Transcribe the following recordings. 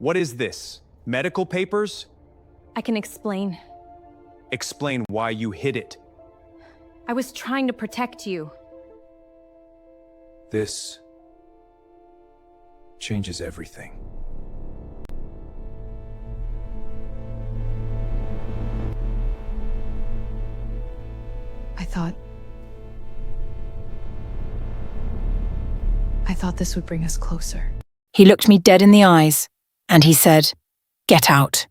What is this? Medical papers? I can explain. Explain why you hid it. I was trying to protect you. This changes everything. I thought this would bring us closer. He looked me dead in the eyes, and he said, "Get out."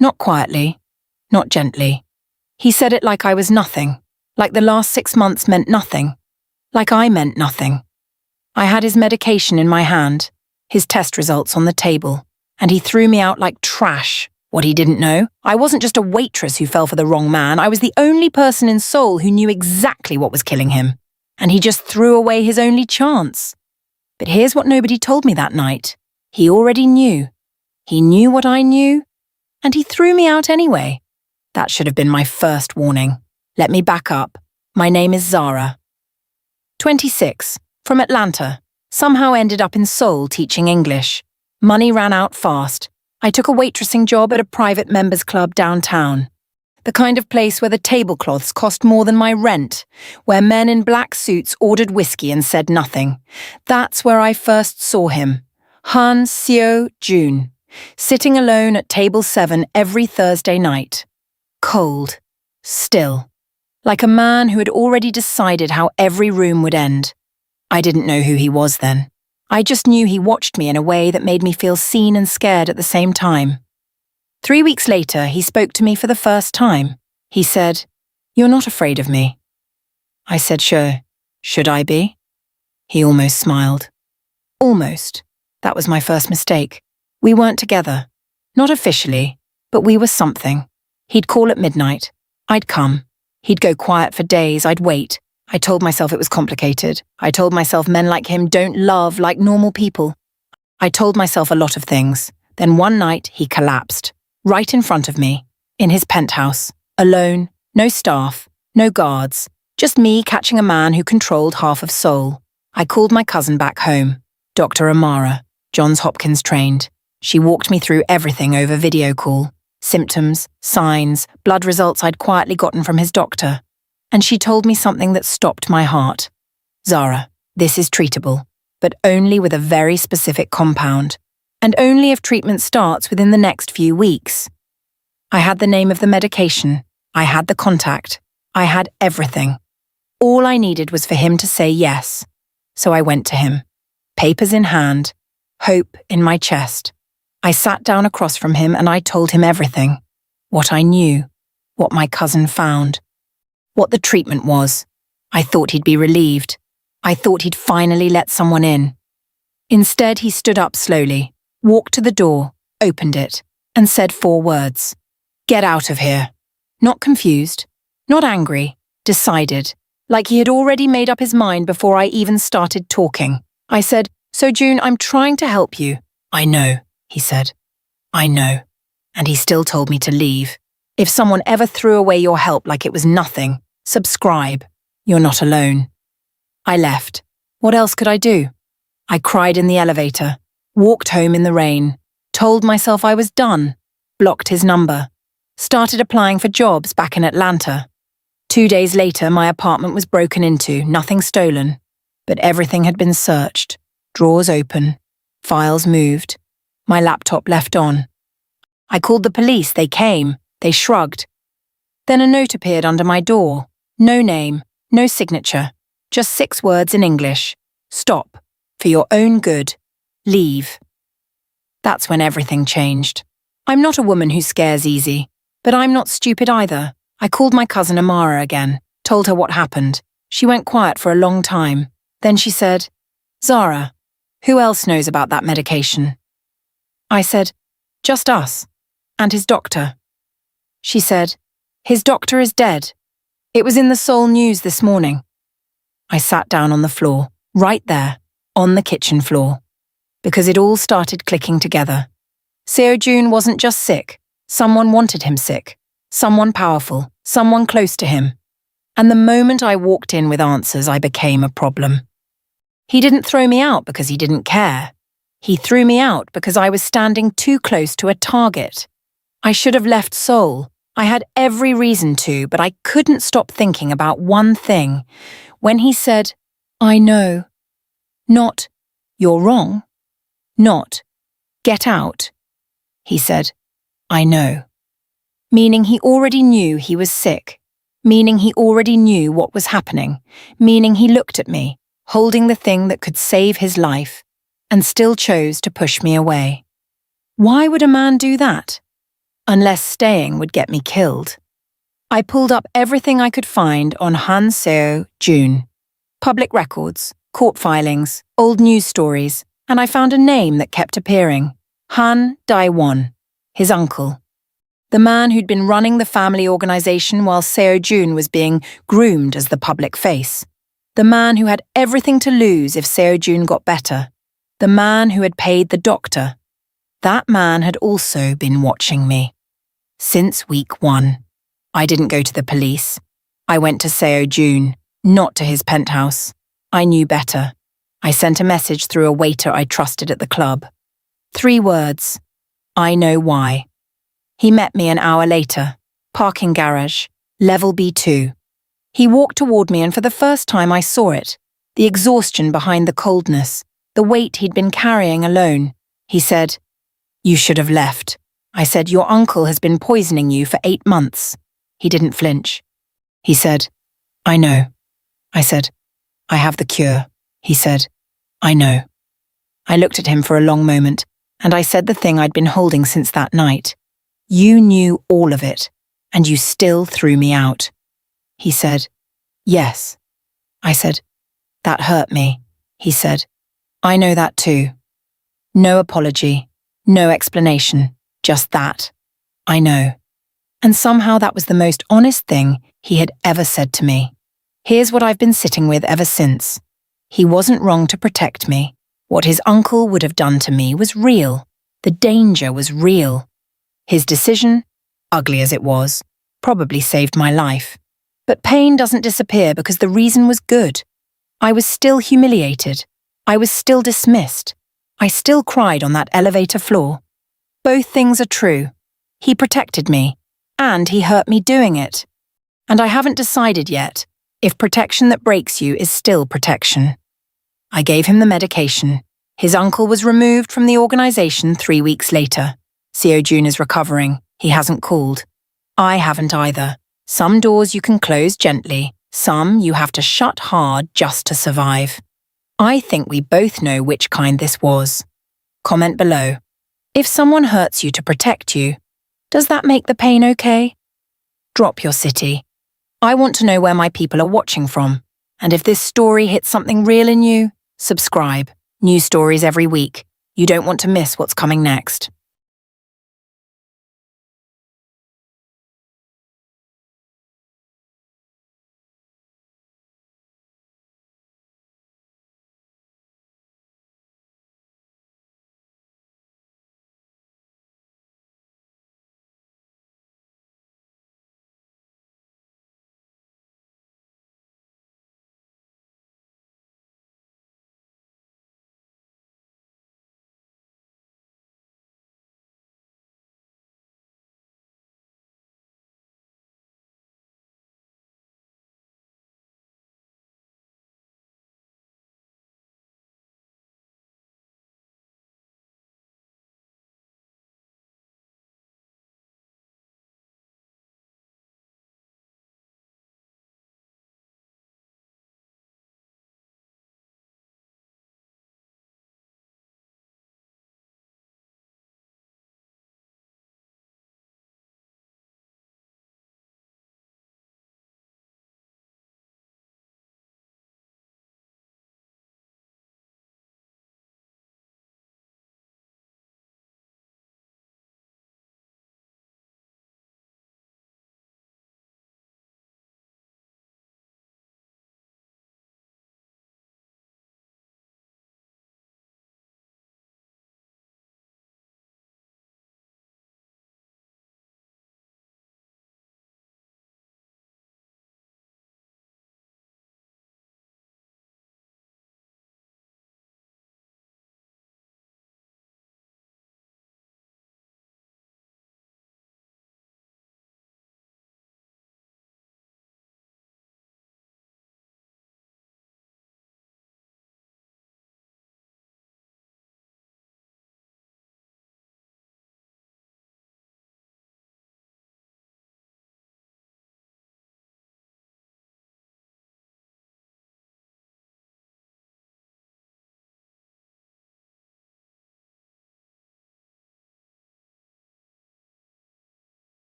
Not quietly, not gently. He said it like I was nothing, like the last 6 months meant nothing, like I meant nothing. I had his medication in my hand, his test results on the table, and he threw me out like trash. What he didn't know, I wasn't just a waitress who fell for the wrong man, I was the only person in Seoul who knew exactly what was killing him, and he just threw away his only chance. But here's what nobody told me that night. He already knew. He knew what I knew, and he threw me out anyway. That should have been my first warning. Let me back up. My name is Zara. 26, from Atlanta. Somehow ended up in Seoul teaching English. Money ran out fast. I took a waitressing job at a private members club downtown. The kind of place where the tablecloths cost more than my rent, where men in black suits ordered whiskey and said nothing. That's where I first saw him, Han Seo-jun, sitting alone at table 7 every Thursday night. Cold, still, like a man who had already decided how every room would end. I didn't know who he was then. I just knew he watched me in a way that made me feel seen and scared at the same time. 3 weeks later, he spoke to me for the first time. He said, "You're not afraid of me." I said, "Sure. Should I be?" He almost smiled. Almost. That was my first mistake. We weren't together. Not officially, but we were something. He'd call at midnight. I'd come. He'd go quiet for days. I'd wait. I told myself it was complicated. I told myself men like him don't love like normal people. I told myself a lot of things. Then one night, he collapsed. Right in front of me, in his penthouse, alone, no staff, no guards, just me catching a man who controlled half of Seoul. I called my cousin back home, Dr. Amara, Johns Hopkins trained. She walked me through everything over video call, symptoms, signs, blood results I'd quietly gotten from his doctor. And she told me something that stopped my heart. "Zara, this is treatable, but only with a very specific compound. And only if treatment starts within the next few weeks." I had the name of the medication. I had the contact. I had everything. All I needed was for him to say yes. So I went to him, papers in hand, hope in my chest. I sat down across from him and I told him everything. What I knew, what my cousin found, what the treatment was. I thought he'd be relieved. I thought he'd finally let someone in. Instead, he stood up slowly, walked to the door, opened it, and said 4 words. "Get out of here." Not confused, not angry, decided, like he had already made up his mind before I even started talking. I said, "So June, I'm trying to help you." "I know," he said. "I know." And he still told me to leave. If someone ever threw away your help like it was nothing, subscribe. You're not alone. I left. What else could I do? I cried in the elevator. Walked home in the rain, told myself I was done, blocked his number, started applying for jobs back in Atlanta. 2 days later, my apartment was broken into, nothing stolen, but everything had been searched, drawers open, files moved, my laptop left on. I called the police, they came, they shrugged. Then a note appeared under my door, no name, no signature, just 6 words in English. "Stop, for your own good. Leave." That's when everything changed. I'm not a woman who scares easy, but I'm not stupid either. I called my cousin Amara again, told her what happened. She went quiet for a long time. Then she said, "Zara, who else knows about that medication?" I said, "Just us, and his doctor." She said, "His doctor is dead. It was in the Seoul News this morning." I sat down on the floor, right there, on the kitchen floor. Because it all started clicking together. Seo-jun wasn't just sick. Someone wanted him sick. Someone powerful. Someone close to him. And the moment I walked in with answers, I became a problem. He didn't throw me out because he didn't care. He threw me out because I was standing too close to a target. I should have left Seoul. I had every reason to, but I couldn't stop thinking about one thing. When he said, "I know," not, "You're wrong," not, "Get out," he said, "I know." Meaning he already knew he was sick. Meaning he already knew what was happening. Meaning he looked at me, holding the thing that could save his life, and still chose to push me away. Why would a man do that? Unless staying would get me killed. I pulled up everything I could find on Han Seo-jun. Public records, court filings, old news stories, and I found a name that kept appearing. Han Dae-won, his uncle. The man who'd been running the family organization while Seo-jun was being groomed as the public face. The man who had everything to lose if Seo-jun got better. The man who had paid the doctor. That man had also been watching me. Since week 1. I didn't go to the police. I went to Seo-jun, not to his penthouse. I knew better. I sent a message through a waiter I trusted at the club. 3 words. I know why. He met me an hour later. Parking garage. Level B2. He walked toward me and for the first time I saw it. The exhaustion behind the coldness. The weight he'd been carrying alone. He said, "You should have left." I said, "Your uncle has been poisoning you for 8 months. He didn't flinch. He said, "I know." I said, "I have the cure." He said, "I know." I looked at him for a long moment, and I said the thing I'd been holding since that night. "You knew all of it, and you still threw me out." He said, "Yes." I said, "That hurt me." He said, "I know that too." No apology, no explanation, just that. I know. And somehow that was the most honest thing he had ever said to me. Here's what I've been sitting with ever since. He wasn't wrong to protect me. What his uncle would have done to me was real. The danger was real. His decision, ugly as it was, probably saved my life. But pain doesn't disappear because the reason was good. I was still humiliated. I was still dismissed. I still cried on that elevator floor. Both things are true. He protected me, and he hurt me doing it. And I haven't decided yet if protection that breaks you is still protection. I gave him the medication. His uncle was removed from the organization 3 weeks later. Seo-jun is recovering. He hasn't called. I haven't either. Some doors you can close gently. Some you have to shut hard just to survive. I think we both know which kind this was. Comment below. If someone hurts you to protect you, does that make the pain okay? Drop your city. I want to know where my people are watching from. And if this story hits something real in you, subscribe. New stories every week. You don't want to miss what's coming next.